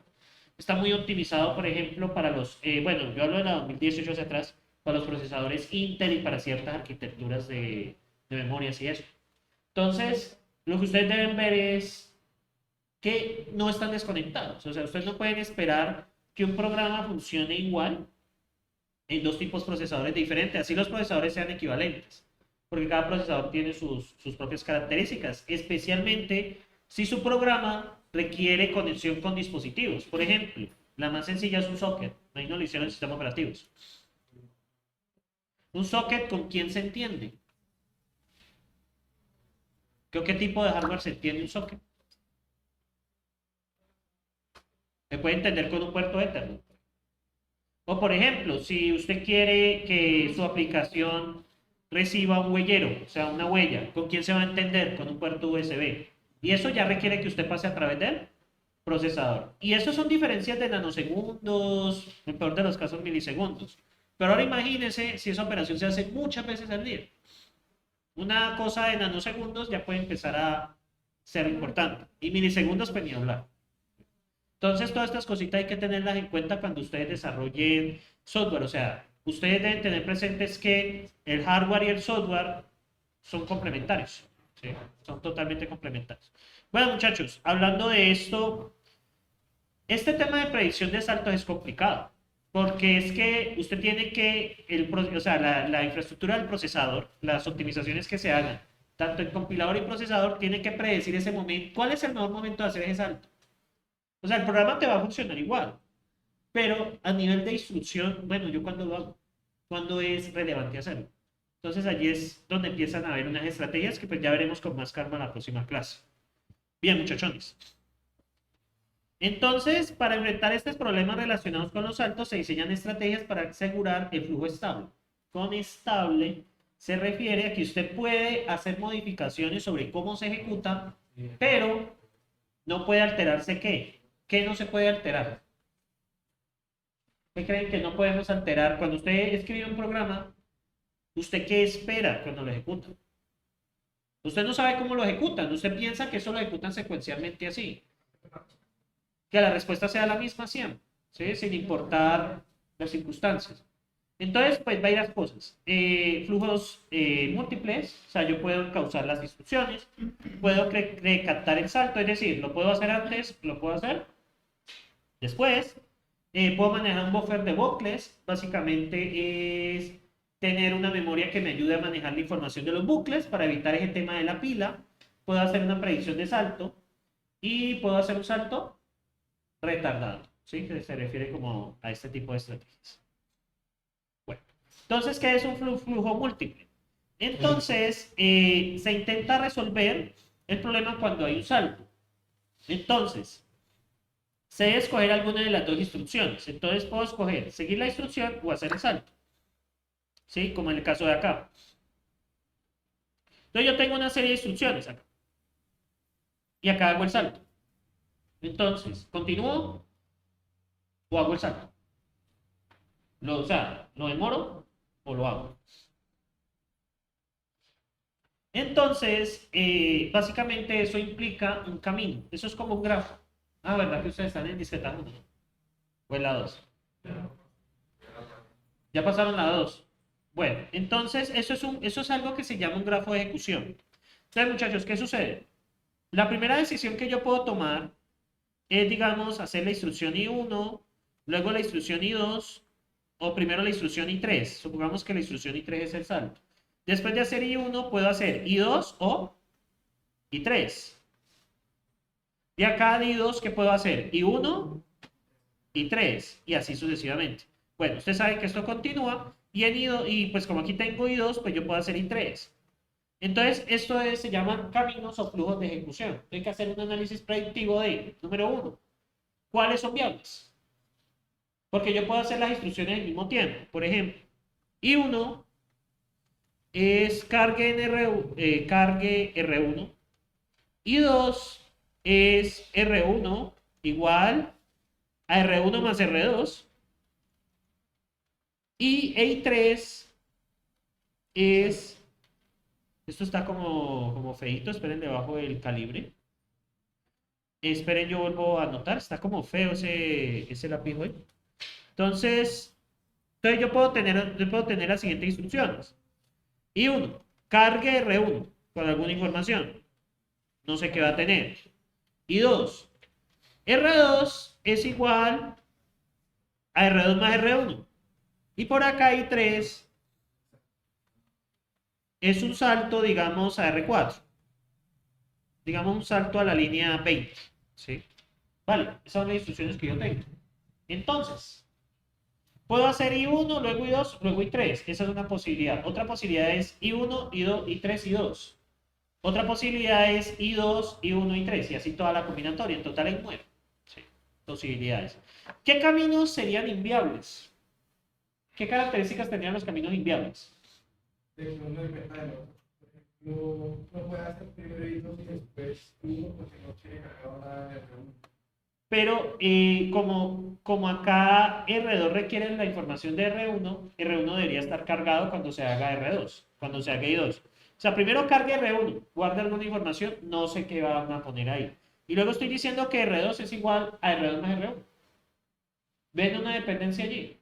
Está muy optimizado, por ejemplo, para yo hablo de la 2018 hacia atrás, para los procesadores Intel y para ciertas arquitecturas de memorias y eso. Entonces, lo que ustedes deben ver es que no están desconectados. O sea, ustedes no pueden esperar que un programa funcione igual en dos tipos de procesadores diferentes, así los procesadores sean equivalentes, porque cada procesador tiene sus propias características, especialmente si su programa requiere conexión con dispositivos. Por ejemplo, la más sencilla es un socket, ahí no lo hicieron en sistemas operativos. Un socket, ¿con quién se entiende? ¿Con qué tipo de hardware se entiende un socket? Se puede entender con un puerto Ethernet. O por ejemplo, si usted quiere que su aplicación reciba un huellero, o sea, una huella, ¿con quién se va a entender? Con un puerto USB. Y eso ya requiere que usted pase a través del procesador. Y eso son diferencias de nanosegundos, en el peor de los casos milisegundos. Pero ahora imagínense si esa operación se hace muchas veces al día. Una cosa de nanosegundos ya puede empezar a ser importante. Y milisegundos, pues ni hablar. Entonces, todas estas cositas hay que tenerlas en cuenta cuando ustedes desarrollen software. O sea, ustedes deben tener presentes que el hardware y el software son complementarios. ¿Sí? Son totalmente complementarios. Bueno, muchachos, hablando de esto, este tema de predicción de saltos es complicado. Porque es que usted tiene que, o sea, la infraestructura del procesador, las optimizaciones que se hagan, tanto en compilador y procesador, tiene que predecir ese momento. ¿Cuál es el mejor momento de hacer ese salto? O sea, el programa te va a funcionar igual, pero a nivel de instrucción, bueno, ¿yo cuándo lo hago? ¿Cuándo es relevante hacerlo? Entonces allí es donde empiezan a haber unas estrategias que pues ya veremos con más calma en la próxima clase. Bien, muchachones. Entonces, para enfrentar estos problemas relacionados con los saltos, se diseñan estrategias para asegurar el flujo estable. Con estable se refiere a que usted puede hacer modificaciones sobre cómo se ejecuta, pero no puede alterarse ¿qué? ¿Qué no se puede alterar? ¿Qué creen que no podemos alterar? Cuando usted escribe un programa, ¿usted qué espera cuando lo ejecuta? Usted no sabe cómo lo ejecutan, usted piensa que eso lo ejecutan secuencialmente así. Que la respuesta sea la misma siempre, ¿sí? Sin importar las circunstancias. Entonces, pues va a ir las cosas. Flujos múltiples, o sea, yo puedo causar las instrucciones, puedo captar el salto, es decir, lo puedo hacer antes, lo puedo hacer después. Puedo manejar un buffer de bucles, básicamente es tener una memoria que me ayude a manejar la información de los bucles para evitar ese tema de la pila. Puedo hacer una predicción de salto y puedo hacer un salto retardado, ¿sí? Que se refiere como a este tipo de estrategias. Bueno, entonces, ¿qué es un flujo múltiple? Entonces, se intenta resolver el problema cuando hay un salto. Entonces, se debe escoger alguna de las dos instrucciones. Entonces, puedo escoger seguir la instrucción o hacer el salto. ¿Sí? Como en el caso de acá. Entonces, yo tengo una serie de instrucciones acá. Y acá hago el salto. Entonces, ¿continúo o hago el salto? O sea, ¿lo demoro o lo hago? Entonces, básicamente eso implica un camino. Eso es como un grafo. Ah, ¿verdad que ustedes están en discreta 1? ¿O en la 2? Ya pasaron la 2. Bueno, entonces eso es algo que se llama un grafo de ejecución. Entonces, muchachos, ¿qué sucede? La primera decisión que yo puedo tomar es, digamos, hacer la instrucción I1, luego la instrucción I2, o primero la instrucción I3. Supongamos que la instrucción I3 es el salto. Después de hacer I1, puedo hacer I2 o I3. Y acá de I2, ¿qué puedo hacer? I1, I3, y así sucesivamente. Bueno, usted sabe que esto continúa, y en I2, y pues como aquí tengo I2, pues yo puedo hacer I3. Entonces, se llaman caminos o flujos de ejecución. Hay que hacer un análisis predictivo de, número 1, ¿cuáles son viables? Porque yo puedo hacer las instrucciones al mismo tiempo. Por ejemplo, I1 es cargue R1. I2 es R1 igual a R1 más R2. Y I3 es... Esto está como feito, esperen debajo del calibre. Esperen, yo vuelvo a anotar, está como feo ese lápiz hoy. Entonces yo puedo tener las siguientes instrucciones. I1, cargue R1 con alguna información. No sé qué va a tener. I2, R2 es igual a R2 más R1. Y por acá I3 es un salto, digamos, a R4. Digamos un salto a la línea 20. ¿Sí? Vale, esas son las instrucciones que yo tengo. Entonces, puedo hacer I1, luego I2, luego I3. Esa es una posibilidad. Otra posibilidad es I1, I2, I3, I2. Otra posibilidad es I2, I1, I3. Y así toda la combinatoria. En total hay 9. ¿Sí? Posibilidades. ¿Qué caminos serían inviables? ¿Qué características tendrían los caminos inviables? De que uno dependa del otro. No puede hacer primero I2 y después uno porque no tiene cargado nada de R1. Pero como acá R2 requiere la información de R1, R1 debería estar cargado cuando se haga R2, cuando se haga I2. O sea, primero cargue R1, guarde alguna información, no sé qué van a poner ahí. Y luego estoy diciendo que R2 es igual a R2 más R1. ¿Ven una dependencia allí?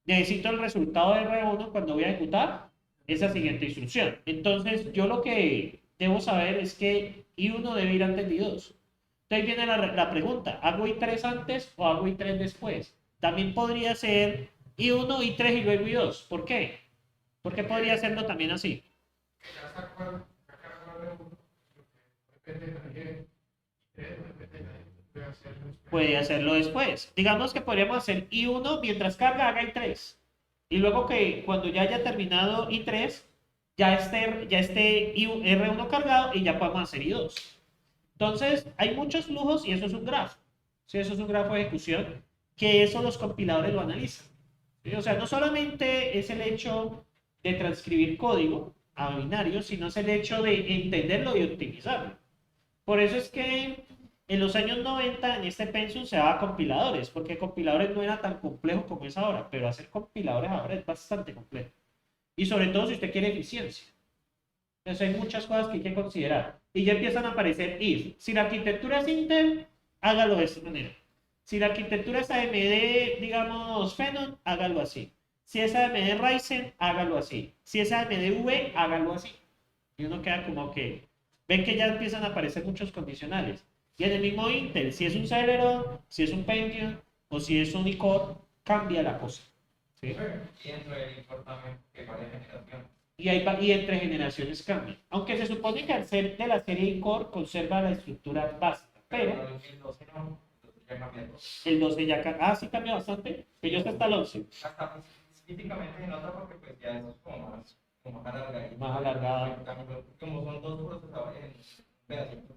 Necesito el resultado de R1 cuando voy a ejecutar esa siguiente instrucción. Entonces, yo lo que debo saber es que I1 debe ir antes de I2. Entonces viene la pregunta, ¿hago I3 antes o hago I3 después? También podría ser I1, I3 y luego I2. ¿Por qué? ¿Por qué podría hacerlo también así? Que ya sacó de uno, depende de nadie, depende de nadie, puede hacerlo después. Puede hacerlo después. Digamos que podríamos hacer I1 mientras carga haga I3. Y luego que cuando ya haya terminado I3, ya esté R1 cargado y ya podemos hacer I2. Entonces, hay muchos flujos y eso es un grafo. ¿Sí? Eso es un grafo de ejecución que eso los compiladores lo analizan. ¿Sí? O sea, no solamente es el hecho de transcribir código a binario, sino es el hecho de entenderlo y optimizarlo. Por eso es que en los años 90 en este pensum se daba compiladores, porque compiladores no era tan complejo como es ahora, pero hacer compiladores ahora es bastante complejo. Y sobre todo si usted quiere eficiencia. Entonces hay muchas cosas que hay que considerar. Y ya empiezan a aparecer if. Si la arquitectura es Intel, hágalo de esta manera. Si la arquitectura es AMD, digamos, Phenom, hágalo así. Si es AMD Ryzen, hágalo así. Si es AMD V, hágalo así. Y uno queda como que, ven que ya empiezan a aparecer muchos condicionales. Y en el mismo Intel, si es un Celeron, si es un Pentium o si es un iCore, cambia la cosa. ¿Sí? Y dentro del import también, que varía generación. Y entre generaciones cambia. Aunque se supone que al ser de la serie iCore conserva la estructura básica. Pero el 12 no, entonces ya cambia todo. el 12 ya cambia. Ah, sí cambia bastante. Que yo hasta el 11. Hasta pues, físicamente se nota porque pues ya eso es como más alargadito. Más alargado. Como son dos procesadores en un pedacito.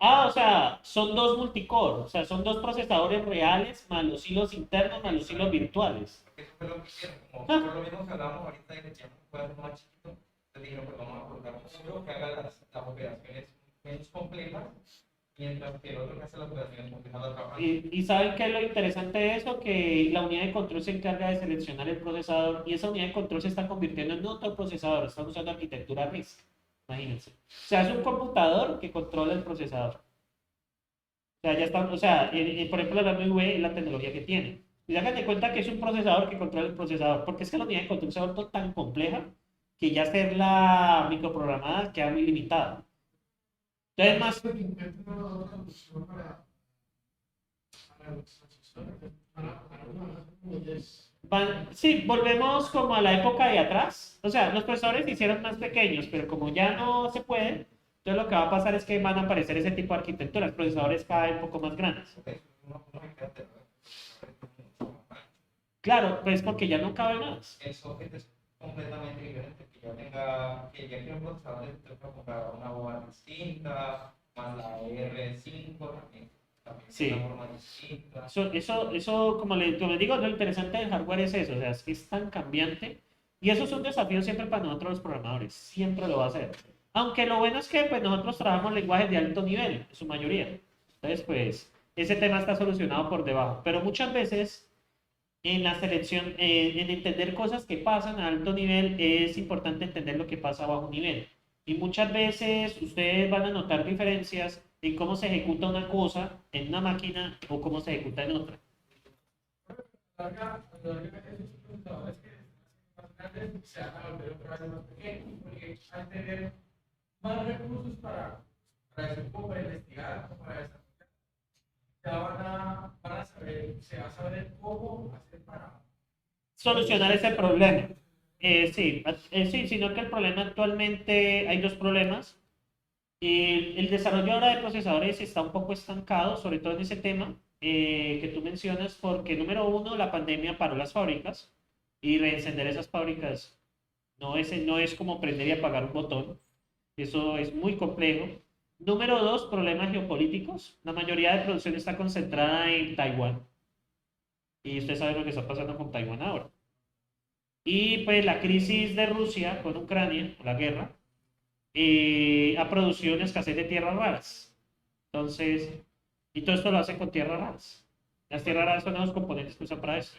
Ah, o sea, son dos multicore. O sea, son dos procesadores reales más los hilos internos más los hilos virtuales. Porque eso fue lo que hicieron. Como Ah. por lo mismo que hablábamos ahorita de que ya puede ser más chiquito. Entonces dijeron, pues vamos a colocar uno que haga las operaciones menos complejas, mientras que el otro que hace las operaciones complejas la trabaja. Y ¿saben qué es lo interesante de eso? Que la unidad de control se encarga de seleccionar el procesador y esa unidad de control se está convirtiendo en otro procesador. Están usando arquitectura RISC. Imagínense. O sea, es un computador que controla el procesador. O sea, ya están, o sea, por ejemplo, la MV es la tecnología que tiene. Y hagan de cuenta que es un procesador que controla el procesador, porque es que la unidad de control se ha vuelto tan compleja que ya hacerla microprogramada queda muy limitada. Entonces, más, Que intenten una solución para los transistores, para una sí, volvemos como a la época de atrás. O sea, los procesadores se hicieron más pequeños, pero como ya no se puede, entonces lo que va a pasar es que van a aparecer ese tipo de arquitecturas, procesadores cada vez un poco más grandes. Claro, pues porque ya no cabe más. El socket es completamente diferente. Que ya tenga, que ya quiero un procesador, tengo que comprar una board distinta, más la R5 también. Sí. De una forma distinta. Eso como les digo, lo interesante del hardware es eso, o sea, es que es tan cambiante y eso es un desafío siempre para nosotros los programadores, siempre lo va a ser. Aunque lo bueno es que pues, nosotros trabajamos lenguajes de alto nivel, en su mayoría. Entonces, pues, ese tema está solucionado por debajo. Pero muchas veces en la selección, en entender cosas que pasan a alto nivel, es importante entender lo que pasa a bajo nivel. Y muchas veces ustedes van a notar diferencias en cómo se ejecuta una cosa en una máquina o cómo se ejecuta en otra. esos procesadores que más grandes se van a volver otra vez más pequeños, porque al tener más recursos para investigar, para desarrollar, ya van a saber, se va a saber cómo hacer para Solucionar ese problema. Sí, sino que el problema actualmente, hay dos problemas. El desarrollo ahora de procesadores está un poco estancado, sobre todo en ese tema que tú mencionas, porque número uno, la pandemia paró las fábricas y reencender esas fábricas no es como prender y apagar un botón. Eso es muy complejo. Número dos, problemas geopolíticos. La mayoría de producción está concentrada en Taiwán. Y usted sabe lo que está pasando con Taiwán ahora. Y pues la crisis de Rusia con Ucrania, la guerra, ha producido una escasez de tierras raras. Entonces, y todo esto lo hace con tierras raras. Las tierras raras son los componentes que usan para eso.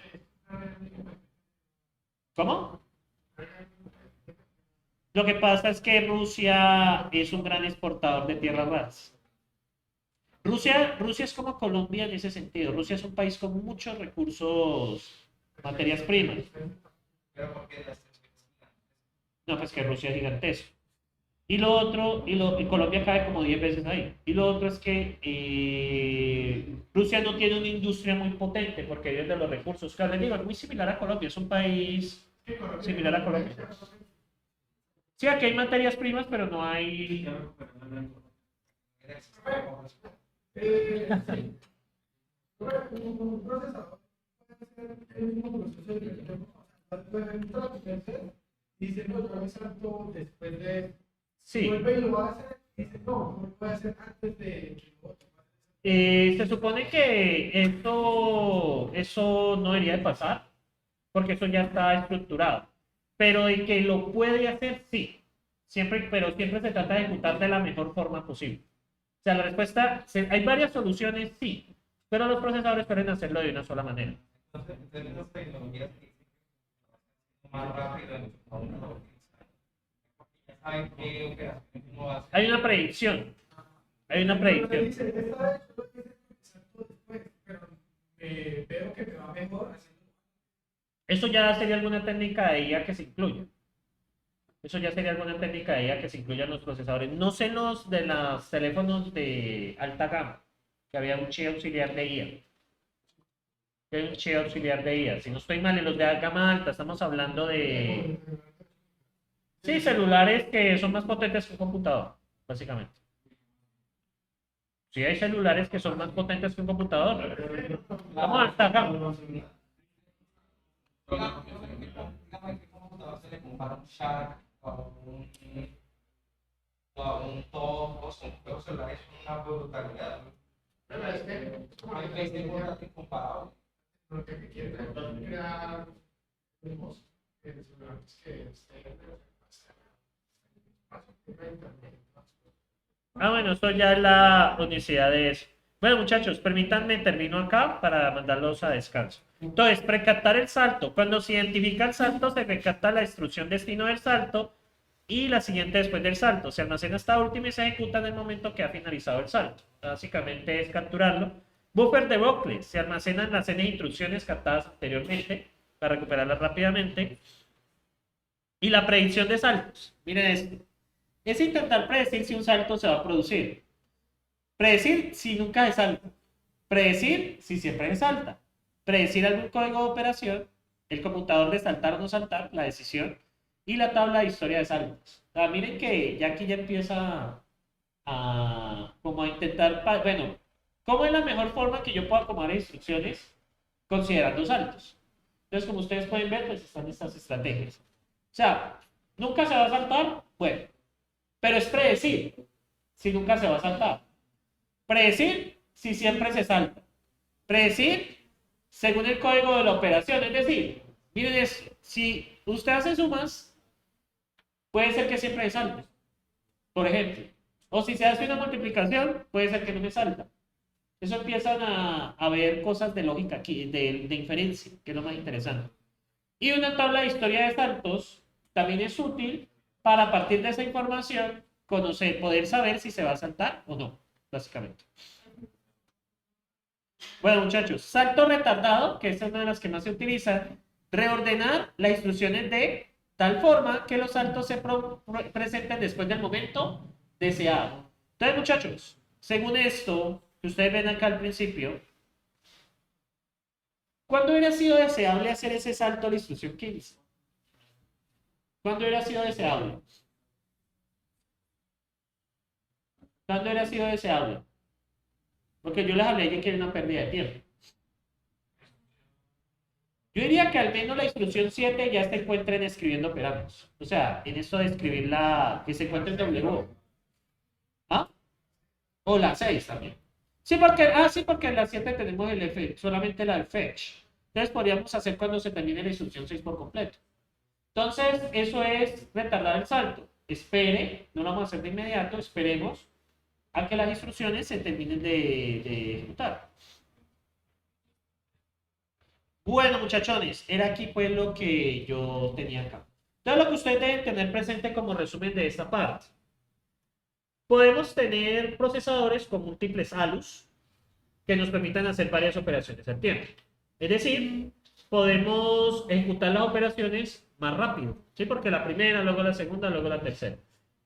¿Cómo? Lo que pasa es que Rusia es un gran exportador de tierras raras. Rusia es como Colombia en ese sentido. Rusia es un país con muchos recursos, materias primas. Pero porque las No, pues que Rusia es gigantesco. Y lo otro, y Colombia cae como 10 veces ahí. Y lo otro es que Rusia no tiene una industria muy potente porque vive de los recursos. Claro, les digo, es muy similar a Colombia, es un país similar a Colombia. Sí, aquí hay materias primas, pero no hay... Sí. Un procesador puede hacer el mismo proceso que yo tengo. O sea, puede entrar a tu PC y dice, no, yo me salto después de... Sí. Vuelve y lo va a hacer y dice, no, lo puede hacer antes de que lo otro. Se supone que eso no debería de pasar, porque eso ya está estructurado. Pero de que lo puede hacer, sí. Siempre, pero siempre se trata de ejecutar de la mejor forma posible. O sea, la respuesta, hay varias soluciones, sí, pero los procesadores pueden hacerlo de una sola manera. entonces, en términos de tecnologías que dicen que más rápido en a uno lo utilizan. Ya saben qué operaciones uno va a hacer. Hay una predicción. Hay una predicción. Dice, esta vez yo lo hice salto después, pero veo que me va mejor haciendo. Eso ya sería alguna técnica de IA que se incluya. Eso ya sería alguna técnica de IA que se incluya en los procesadores. No sé los de los teléfonos de alta gama, que había un chip auxiliar de IA. Que hay un chip auxiliar de IA. Si no estoy mal, en los de gama alta, estamos hablando de... Sí, celulares que son más potentes que un computador, básicamente. Sí, hay celulares que son más potentes que un computador. Vamos a alta gama. Dígame qué computador se le compara un Shark o a un Top, o son juegos celulares son una brutalidad. Pero es que, como Hay que PlayStation que es incomparable. lo que quiere crear mismos celulares que estén Ah, bueno, esto ya es la unicidad de eso. Bueno, muchachos, permítanme, termino acá para mandarlos a descanso. Entonces, precaptar el salto. Cuando se identifica el salto, se recapta la instrucción destino del salto y la siguiente después del salto. Se almacena esta última y se ejecuta en el momento que ha finalizado el salto. Básicamente es capturarlo. Buffer de bucle. Se almacenan las n instrucciones captadas anteriormente para recuperarlas rápidamente. Y la predicción de saltos. Miren esto. Es intentar predecir si un salto se va a producir. Predecir si nunca se salta. Predecir si siempre se salta. Predecir algún código de operación, el computador de saltar o no saltar, la decisión, y la tabla de historia de saltos. O sea, miren que ya aquí ya empieza como a intentar, bueno, ¿cómo es la mejor forma que yo pueda acomodar instrucciones considerando saltos? Entonces, como ustedes pueden ver, pues están estas estrategias. O sea, ¿nunca se va a saltar? Bueno, pero es predecir si nunca se va a saltar. Predecir si siempre se salta. Predecir según el código de la operación. Es decir, miren eso. Si usted hace sumas, puede ser que siempre se salte. Por ejemplo. O si se hace una multiplicación, puede ser que no me salta. Eso empiezan a ver cosas de lógica aquí, de inferencia, que es lo más interesante. Y una tabla de historia de saltos también es útil para, a partir de esa información, conocer, poder saber si se va a saltar o no, básicamente. Bueno, muchachos, salto retardado, que esta es una de las que más se utiliza, reordenar las instrucciones de tal forma que los saltos se presenten después del momento deseado. Entonces, muchachos, según esto que ustedes ven acá al principio, ¿cuándo hubiera sido deseable hacer ese salto a la instrucción 15? ¿Cuándo hubiera sido deseable? ¿Cuándo hubiera sido deseable? Porque yo les hablé de que era una pérdida de tiempo. Yo diría que al menos la instrucción 7 ya se encuentra en escribiendo operandos. O sea, en eso de escribir que se encuentre en W. ¿Ah? O la 6 también. Sí, porque en la 7 tenemos solamente la del fetch. Entonces podríamos hacer cuando se termine la instrucción 6 por completo. Entonces, eso es retardar el salto. Espere, no lo vamos a hacer de inmediato, esperemos a que las instrucciones se terminen de ejecutar. Bueno, muchachones, era aquí pues lo que yo tenía acá. Entonces, lo que ustedes deben tener presente como resumen de esta parte. Podemos tener procesadores con múltiples ALUs que nos permitan hacer varias operaciones al tiempo. Es decir, podemos ejecutar las operaciones más rápido, ¿sí? Porque la primera, luego la segunda, luego la tercera.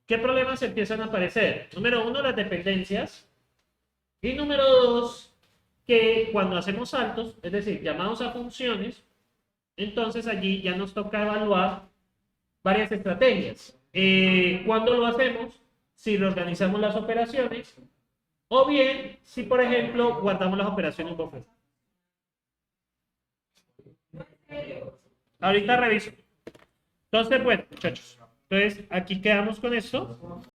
¿Qué problemas empiezan a aparecer? Número uno, las dependencias. Y número dos, que cuando hacemos saltos, es decir, llamados a funciones, entonces allí ya nos toca evaluar varias estrategias. ¿Cuándo lo hacemos? Si reorganizamos las operaciones o bien si, por ejemplo, guardamos las operaciones en buffer. Ahorita reviso. Entonces, bueno, muchachos. Entonces, aquí quedamos con esto.